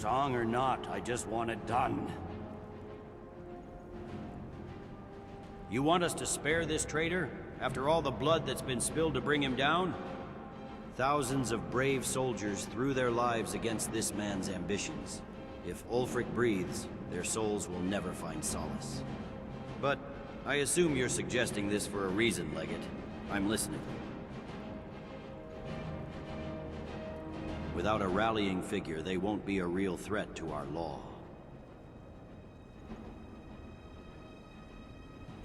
Song or not, I just want it done. You want us to spare this traitor, after all the blood that's been spilled to bring him down? Thousands of brave soldiers threw their lives against this man's ambitions. If Ulfric breathes, their souls will never find solace. But I assume you're suggesting this for a reason, Legate. I'm listening. Without a rallying figure, they won't be a real threat to our law.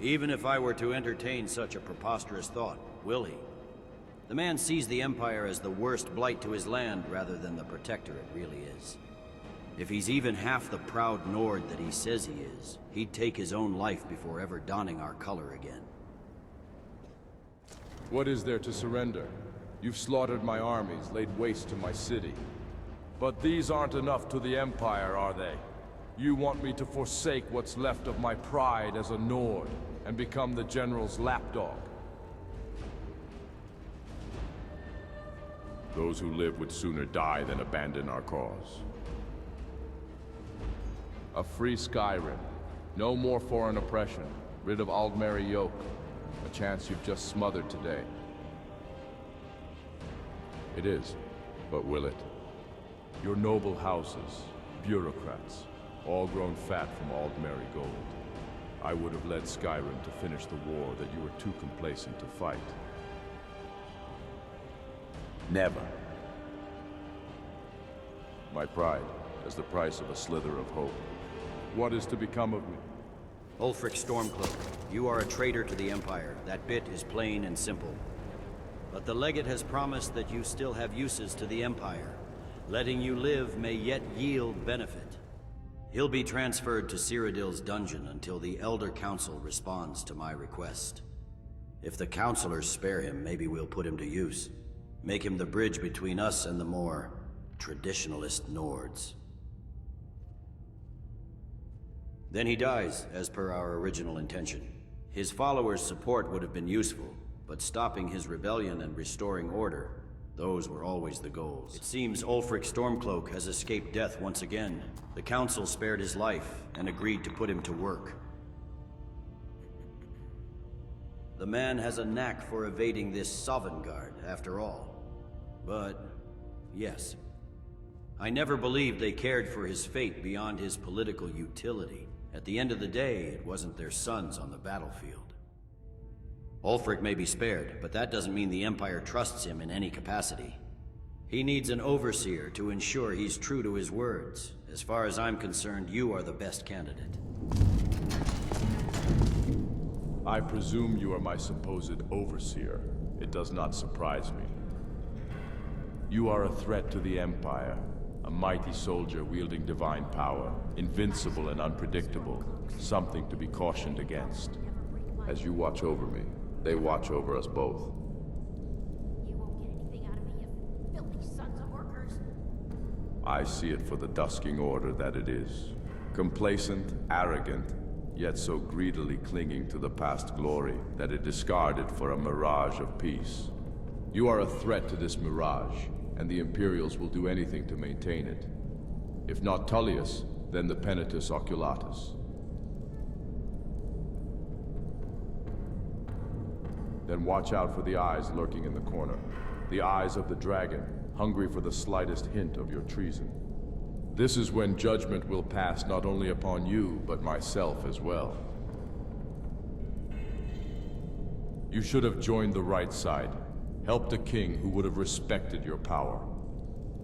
Even if I were to entertain such a preposterous thought, will he? The man sees the Empire as the worst blight to his land rather than the protector it really is. If he's even half the proud Nord that he says he is, he'd take his own life before ever donning our color again. What is there to surrender? You've slaughtered my armies, laid waste to my city. But these aren't enough to the Empire, are they? You want me to forsake what's left of my pride as a Nord, and become the General's lapdog? Those who live would sooner die than abandon our cause. A free Skyrim. No more foreign oppression. Rid of Aldmeri yoke. A chance you've just smothered today. It is, but will it? Your noble houses, bureaucrats, all grown fat from Aldmeri gold. I would have led Skyrim to finish the war that you were too complacent to fight. Never. My pride is the price of a slither of hope. What is to become of me? Ulfric Stormcloak, you are a traitor to the Empire. That bit is plain and simple. But the Legate has promised that you still have uses to the Empire. Letting you live may yet yield benefit. He'll be transferred to Cyrodiil's dungeon until the Elder Council responds to my request. If the Councilors spare him, maybe we'll put him to use. Make him the bridge between us and the more traditionalist Nords. Then he dies, as per our original intention. His followers' support would have been useful, but stopping his rebellion and restoring order, those were always the goals. It seems Ulfric Stormcloak has escaped death once again. The Council spared his life and agreed to put him to work. The man has a knack for evading this Sovngarde, after all. But, yes. I never believed they cared for his fate beyond his political utility. At the end of the day, it wasn't their sons on the battlefield. Ulfric may be spared, but that doesn't mean the Empire trusts him in any capacity. He needs an overseer to ensure he's true to his words. As far as I'm concerned, you are the best candidate. I presume you are my supposed overseer. It does not surprise me. You are a threat to the Empire. A mighty soldier wielding divine power, invincible and unpredictable, something to be cautioned against. As you watch over me, they watch over us both. You won't get anything out of me, you filthy sons of workers. I see it for the dusking order that it is. Complacent, arrogant, yet so greedily clinging to the past glory that it discarded for a mirage of peace. You are a threat to this mirage, and the Imperials will do anything to maintain it. If not Tullius, then the Penitus Oculatus. Then watch out for the eyes lurking in the corner. The eyes of the dragon, hungry for the slightest hint of your treason. This is when judgment will pass not only upon you, but myself as well. You should have joined the right side. Helped a king who would have respected your power.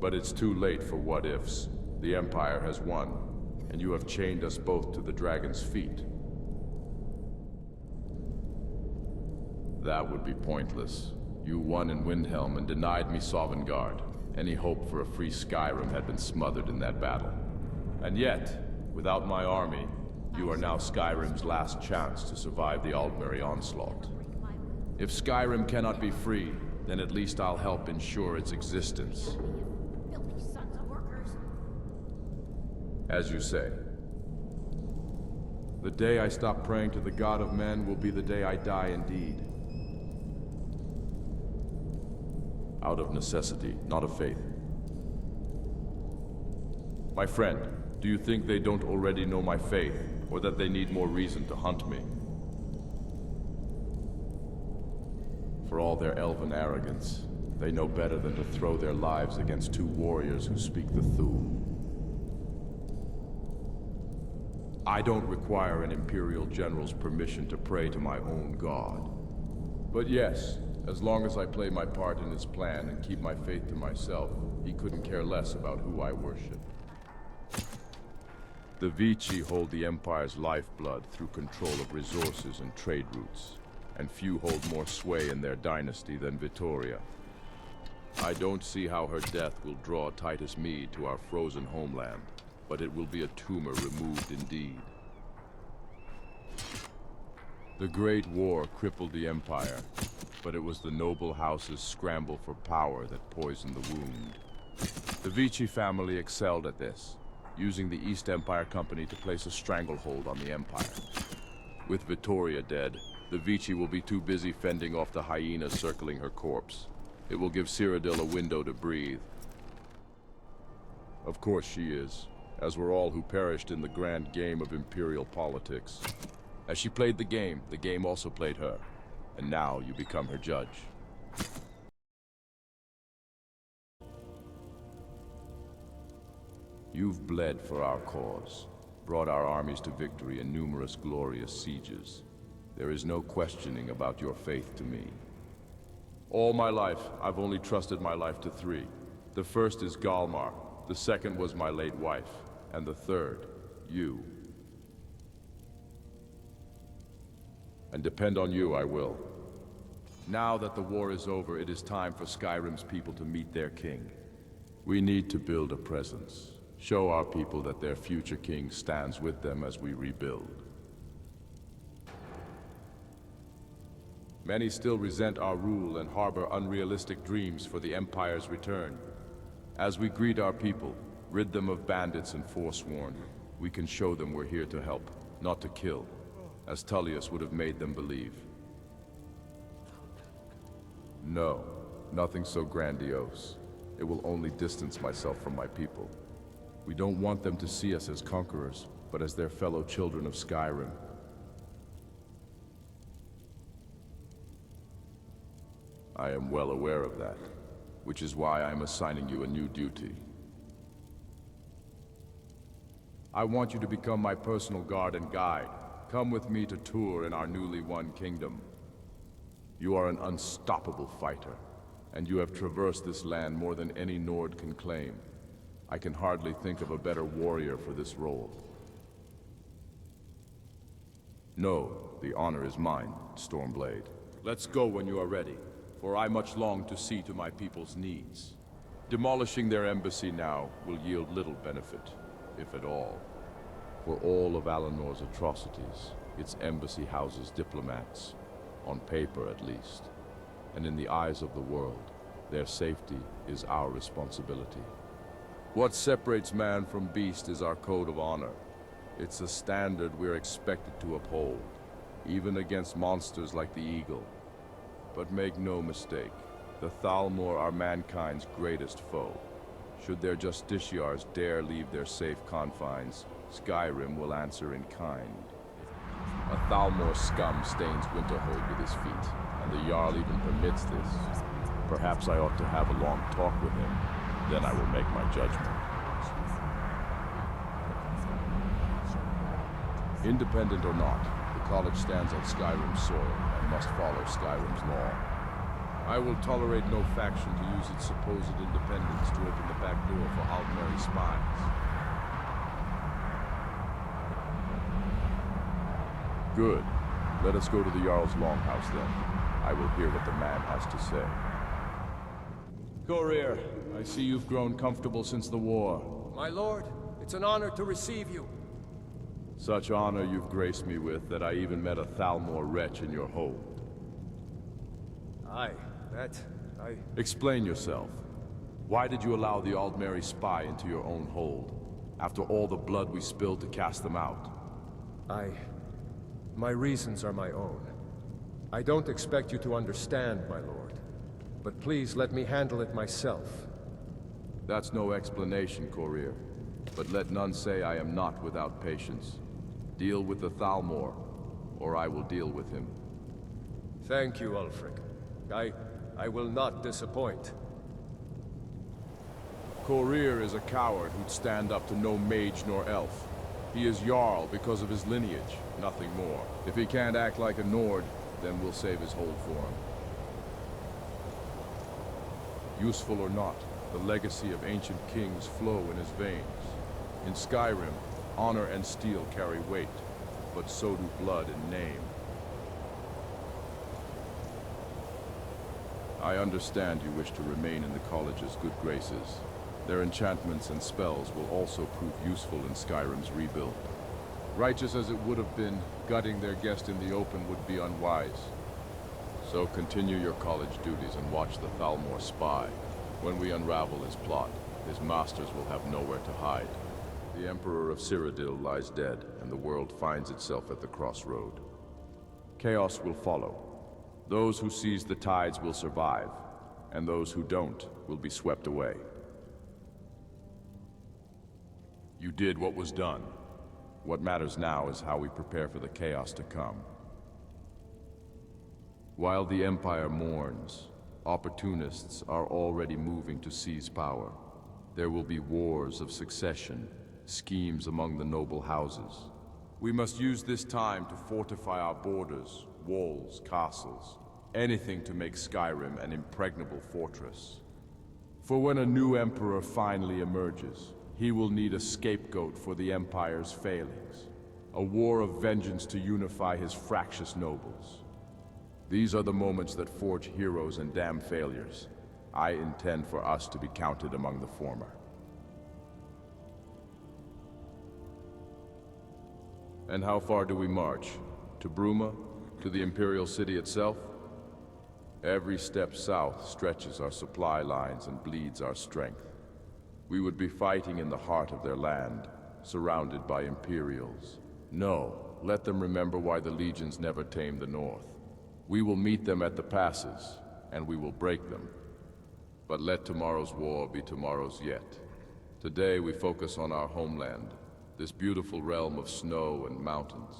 But it's too late for what-ifs. The Empire has won, and you have chained us both to the dragon's feet. That would be pointless. You won in Windhelm and denied me Sovngarde. Any hope for a free Skyrim had been smothered in that battle. And yet, without my army, you are now Skyrim's last chance to survive the Aldmeri onslaught. If Skyrim cannot be free, then at least I'll help ensure its existence. Filthy sons of workers. As you say. The day I stop praying to the God of men will be the day I die indeed. Out of necessity, not of faith. My friend, do you think they don't already know my faith, or that they need more reason to hunt me? For all their elven arrogance, they know better than to throw their lives against two warriors who speak the Thule. I don't require an Imperial General's permission to pray to my own god. But yes, as long as I play my part in his plan and keep my faith to myself, he couldn't care less about who I worship. The Vici hold the Empire's lifeblood through control of resources and trade routes, and few hold more sway in their dynasty than Vittoria. I don't see how her death will draw Titus Mede to our frozen homeland, but it will be a tumor removed indeed. The Great War crippled the Empire, but it was the noble house's scramble for power that poisoned the wound. The Vici family excelled at this, using the East Empire Company to place a stranglehold on the Empire. With Vittoria dead, the Vici will be too busy fending off the hyenas circling her corpse. It will give Cyrodiil a window to breathe. Of course she is, as were all who perished in the grand game of Imperial politics. As she played the game also played her, and now you become her judge. You've bled for our cause, brought our armies to victory in numerous glorious sieges. There is no questioning about your faith to me. All my life, I've only trusted my life to three. The first is Galmar, the second was my late wife, and the third, you. And depend on you, I will. Now that the war is over, it is time for Skyrim's people to meet their king. We need to build a presence. Show our people that their future king stands with them as we rebuild. Many still resent our rule and harbor unrealistic dreams for the Empire's return. As we greet our people, rid them of bandits and forsworn, we can show them we're here to help, not to kill, as Tullius would have made them believe. No, nothing so grandiose. It will only distance myself from my people. We don't want them to see us as conquerors, but as their fellow children of Skyrim. I am well aware of that, which is why I am assigning you a new duty. I want you to become my personal guard and guide. Come with me to tour in our newly won kingdom. You are an unstoppable fighter, and you have traversed this land more than any Nord can claim. I can hardly think of a better warrior for this role. No, the honor is mine, Stormblade. Let's go when you are ready, for I much long to see to my people's needs. Demolishing their embassy now will yield little benefit, if at all. For all of Alinor's atrocities, its embassy houses diplomats, on paper at least. And in the eyes of the world, their safety is our responsibility. What separates man from beast is our code of honor. It's a standard we're expected to uphold, even against monsters like the eagle. But make no mistake, the Thalmor are mankind's greatest foe. Should their justiciars dare leave their safe confines, Skyrim will answer in kind. A Thalmor scum stains Winterhold with his feet, and the Jarl even permits this. Perhaps I ought to have a long talk with him. Then I will make my judgment. Independent or not, the college stands on Skyrim's soil and must follow Skyrim's law. I will tolerate no faction to use its supposed independence to open the back door for Altmerry spies. Good. Let us go to the Jarl's longhouse then. I will hear what the man has to say. Korir, I see you've grown comfortable since the war. My lord, it's an honor to receive you. Such honor you've graced me with that I even met a Thalmor wretch in your hold. Explain yourself. Why did you allow the Altmerry spy into your own hold, after all the blood we spilled to cast them out? My reasons are my own. I don't expect you to understand, my lord. But please let me handle it myself. That's no explanation, Korir. But let none say I am not without patience. Deal with the Thalmor, or I will deal with him. Thank you, Ulfric. I will not disappoint. Korir is a coward who'd stand up to no mage nor elf. He is Jarl because of his lineage, nothing more. If he can't act like a Nord, then we'll save his hold for him. Useful or not, the legacy of ancient kings flow in his veins. In Skyrim, honor and steel carry weight, but so do blood and name. I understand you wish to remain in the college's good graces. Their enchantments and spells will also prove useful in Skyrim's rebuild. Righteous as it would have been, gutting their guest in the open would be unwise. So continue your college duties and watch the Thalmor spy. When we unravel his plot, his masters will have nowhere to hide. The Emperor of Cyrodiil lies dead, and the world finds itself at the crossroad. Chaos will follow. Those who seize the tides will survive, and those who don't will be swept away. You did what was done. What matters now is how we prepare for the chaos to come. While the Empire mourns, opportunists are already moving to seize power. There will be wars of succession, schemes among the noble houses. We must use this time to fortify our borders, walls, castles, anything to make Skyrim an impregnable fortress. For when a new emperor finally emerges, he will need a scapegoat for the Empire's failings, a war of vengeance to unify his fractious nobles. These are the moments that forge heroes and damn failures. I intend for us to be counted among the former. And how far do we march? To Bruma? To the Imperial City itself? Every step south stretches our supply lines and bleeds our strength. We would be fighting in the heart of their land, surrounded by Imperials. No, let them remember why the legions never tamed the North. We will meet them at the passes, and we will break them. But let tomorrow's war be tomorrow's yet. Today we focus on our homeland, this beautiful realm of snow and mountains.